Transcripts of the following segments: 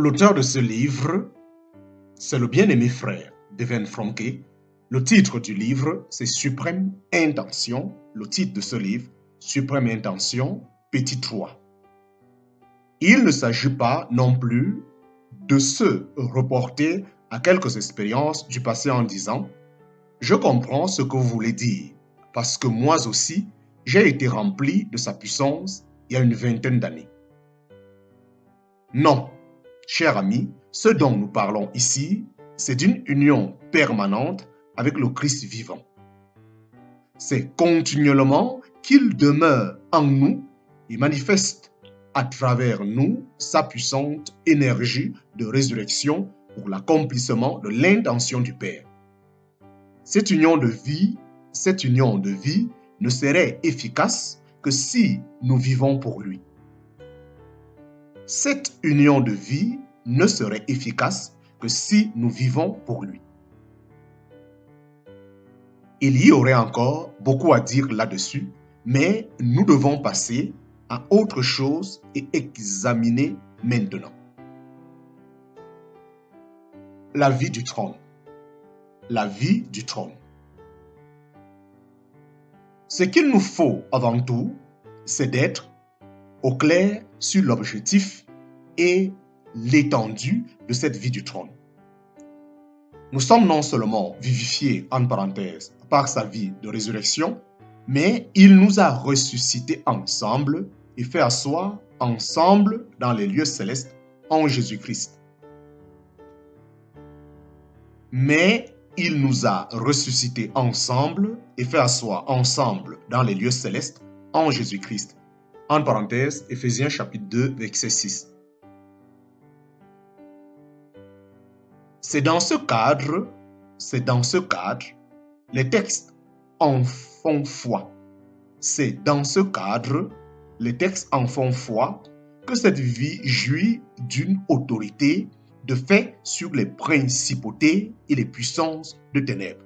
L'auteur de ce livre, c'est le bien-aimé frère Devin Franke. Le titre du livre, c'est Suprême Intention. Le titre de ce livre, Suprême Intention, petit 3. Il ne s'agit pas non plus de se reporter à quelques expériences du passé en disant « Je comprends ce que vous voulez dire, parce que moi aussi, j'ai été rempli de sa puissance il y a une vingtaine d'années. » Non, cher ami, ce dont nous parlons ici, c'est d'une union permanente avec le Christ vivant. C'est continuellement qu'il demeure en nous et manifeste à travers nous sa puissante énergie de résurrection pour l'accomplissement de l'intention du Père. Cette union de vie ne serait efficace que si nous vivons pour lui. Cette union de vie ne serait efficace que si nous vivons pour lui. Il y aurait encore beaucoup à dire là-dessus, mais nous devons passer à autre chose et examiner maintenant. La vie du trône. La vie du trône. Ce qu'il nous faut avant tout, c'est d'être au clair sur l'objectif et l'étendue de cette vie du trône. Nous sommes non seulement vivifiés, en parenthèse, par sa vie de résurrection, mais il nous a ressuscités ensemble et fait asseoir ensemble dans les lieux célestes en Jésus-Christ. Mais il nous a ressuscités ensemble et fait asseoir ensemble dans les lieux célestes en Jésus-Christ. En parenthèse, Éphésiens chapitre 2, verset 6. C'est dans ce cadre, les textes en font foi. C'est dans ce cadre, les textes en font foi que cette vie jouit d'une autorité de fait sur les principautés et les puissances de ténèbres.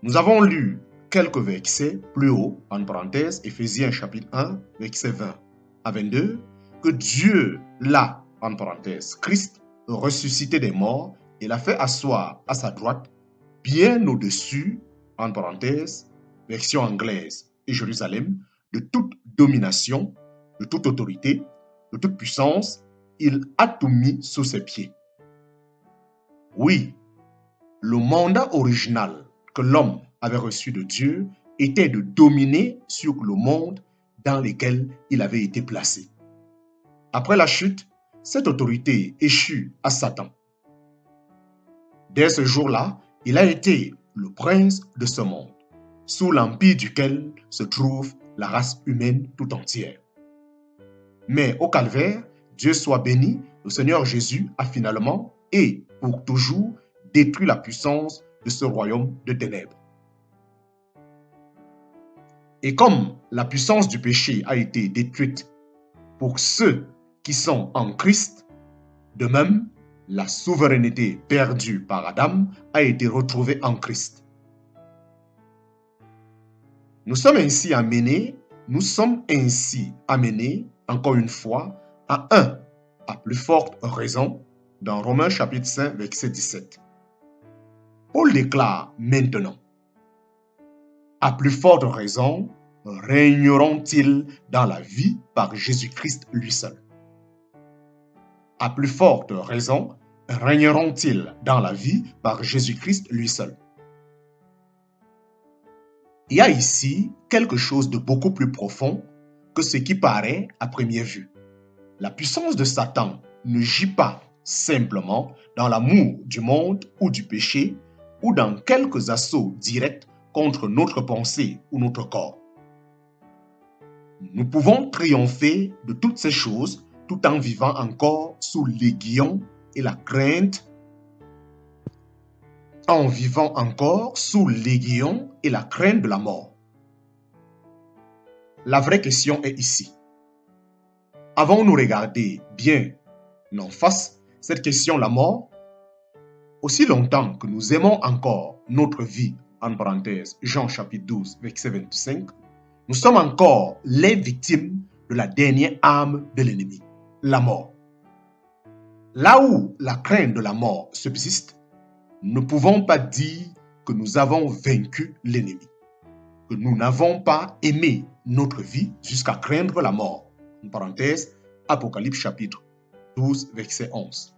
Nous avons lu quelques versets plus haut, en parenthèse, Éphésiens chapitre 1, verset 20 à 22, que Dieu l'a, en parenthèse, Christ, ressuscité des morts et l'a fait asseoir à sa droite, bien au-dessus, en parenthèse, version anglaise et Jérusalem, de toute domination, de toute autorité, de toute puissance, il a tout mis sous ses pieds. Oui, le mandat original que l'homme avait reçu de Dieu était de dominer sur le monde dans lequel il avait été placé. Après la chute, cette autorité échut à Satan. Dès ce jour-là, il a été le prince de ce monde, sous l'empire duquel se trouve la race humaine tout entière. Mais au calvaire, Dieu soit béni, le Seigneur Jésus a finalement et pour toujours détruit la puissance de ce royaume de ténèbres. Et comme la puissance du péché a été détruite pour ceux qui sont en Christ, de même, la souveraineté perdue par Adam a été retrouvée en Christ. Nous sommes ainsi amenés, encore une fois, à plus forte raison, dans Romains chapitre 5, verset 17. Paul déclare maintenant, à plus forte raison, régneront-ils dans la vie par Jésus-Christ lui seul. À plus forte raison, régneront-ils dans la vie par Jésus-Christ lui seul. Il y a ici quelque chose de beaucoup plus profond que ce qui paraît à première vue. La puissance de Satan ne gît pas simplement dans l'amour du monde ou du péché ou dans quelques assauts directs contre notre pensée ou notre corps. Nous pouvons triompher de toutes ces choses tout en vivant encore sous l'aiguillon et la crainte, de la mort. La vraie question est ici. Avons-nous regardé bien en face cette question, la mort? Aussi longtemps que nous aimons encore notre vie, en parenthèse, Jean chapitre 12, verset 25, nous sommes encore les victimes de la dernière arme de l'ennemi, la mort. Là où la crainte de la mort subsiste, nous ne pouvons pas dire que nous avons vaincu l'ennemi, que nous n'avons pas aimé notre vie jusqu'à craindre la mort. En parenthèse, Apocalypse chapitre 12, verset 11.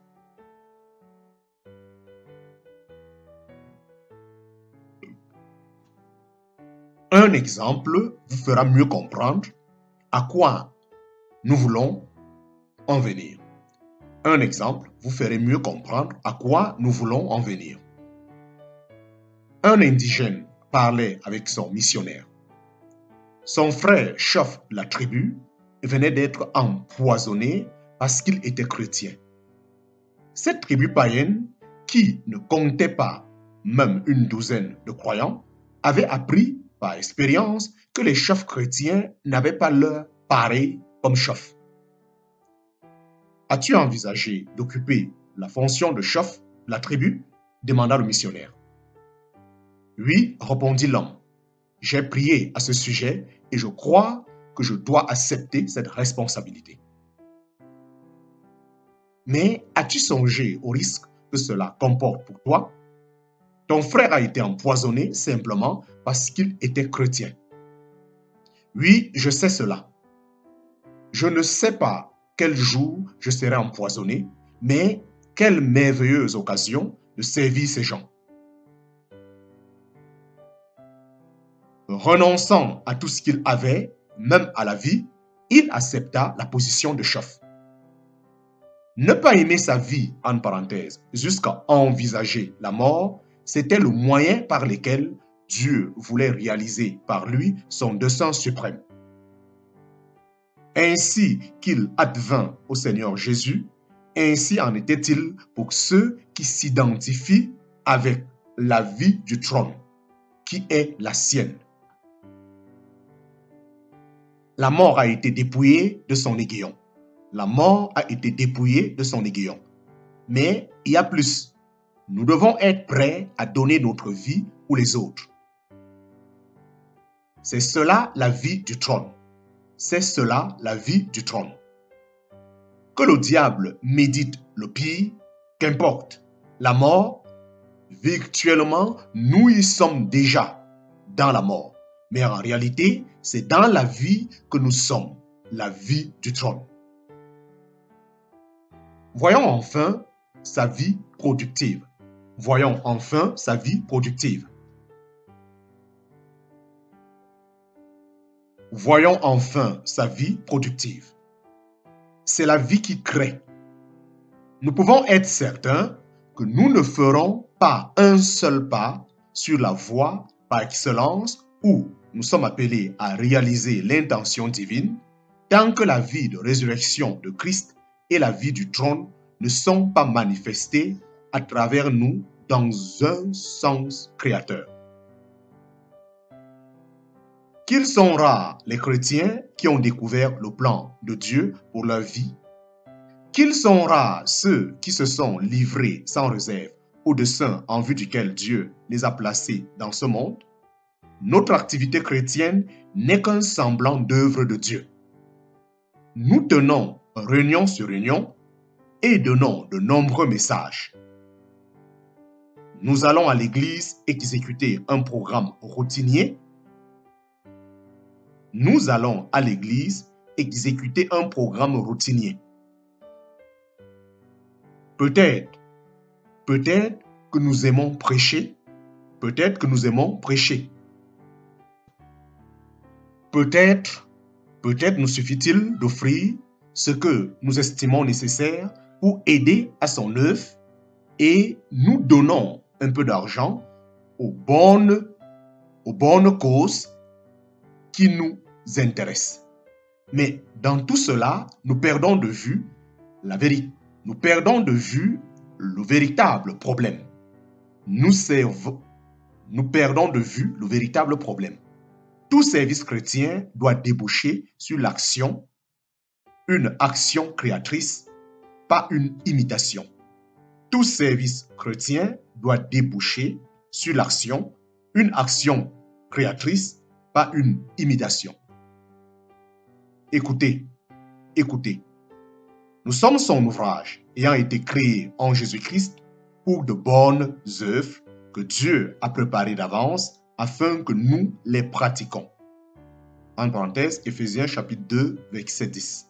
Un exemple vous fera mieux comprendre à quoi nous voulons en venir. Un exemple vous ferait mieux comprendre à quoi nous voulons en venir. Un indigène parlait avec son missionnaire. Son frère, chef de la tribu, venait d'être empoisonné parce qu'il était chrétien. Cette tribu païenne, qui ne comptait pas même une douzaine de croyants, avait appris par expérience que les chefs chrétiens n'avaient pas leur pareil comme chef. As-tu envisagé d'occuper la fonction de chef de la tribu? Demanda le missionnaire. Oui, répondit l'homme. J'ai prié à ce sujet et je crois que je dois accepter cette responsabilité. Mais as-tu songé au risque que cela comporte pour toi? Ton frère a été empoisonné simplement parce qu'il était chrétien. Oui, je sais cela. Je ne sais pas quel jour je serai empoisonné, mais quelle merveilleuse occasion de servir ces gens. Renonçant à tout ce qu'il avait, même à la vie, il accepta la position de chef. Ne pas aimer sa vie, en parenthèse, jusqu'à envisager la mort, c'était le moyen par lequel Dieu voulait réaliser par lui son dessein suprême. Ainsi qu'il advint au Seigneur Jésus, ainsi en était-il pour ceux qui s'identifient avec la vie du trône, qui est la sienne. La mort a été dépouillée de son aiguillon. La mort a été dépouillée de son aiguillon. Mais il y a plus. Nous devons être prêts à donner notre vie pour les autres. C'est cela la vie du trône. C'est cela la vie du trône. Que le diable médite le pire, qu'importe. La mort, virtuellement, nous y sommes déjà dans la mort. Mais en réalité, c'est dans la vie que nous sommes, la vie du trône. Voyons enfin sa vie productive. Voyons enfin sa vie productive. Voyons enfin sa vie productive. C'est la vie qui crée. Nous pouvons être certains que nous ne ferons pas un seul pas sur la voie par excellence où nous sommes appelés à réaliser l'intention divine tant que la vie de résurrection de Christ et la vie du trône ne sont pas manifestées à travers nous dans un sens créateur. Qu'ils sont rares les chrétiens qui ont découvert le plan de Dieu pour leur vie. Qu'ils sont rares ceux qui se sont livrés sans réserve au dessein en vue duquel Dieu les a placés dans ce monde. Notre activité chrétienne n'est qu'un semblant d'œuvre de Dieu. Nous tenons réunion sur réunion et donnons de nombreux messages. Nous allons à l'église exécuter un programme routinier. Nous allons à l'église exécuter un programme routinier. Peut-être que nous aimons prêcher. Peut-être que nous aimons prêcher. Peut-être nous suffit-il d'offrir ce que nous estimons nécessaire pour aider à son œuvre et nous donnons un peu d'argent aux bonnes causes qui nous intéressent. Mais dans tout cela, nous perdons de vue la vérité. Nous perdons de vue le véritable problème. Nous perdons de vue le véritable problème. Tout service chrétien doit déboucher sur l'action, une action créatrice, pas une imitation. Tout service chrétien doit déboucher sur l'action, une action créatrice, pas une imitation. Écoutez. Nous sommes son ouvrage. ayant été créés en Jésus-Christ pour de bonnes œuvres que Dieu a préparées d'avance afin que nous les pratiquons. En parenthèse, Éphésiens chapitre 2, verset 10.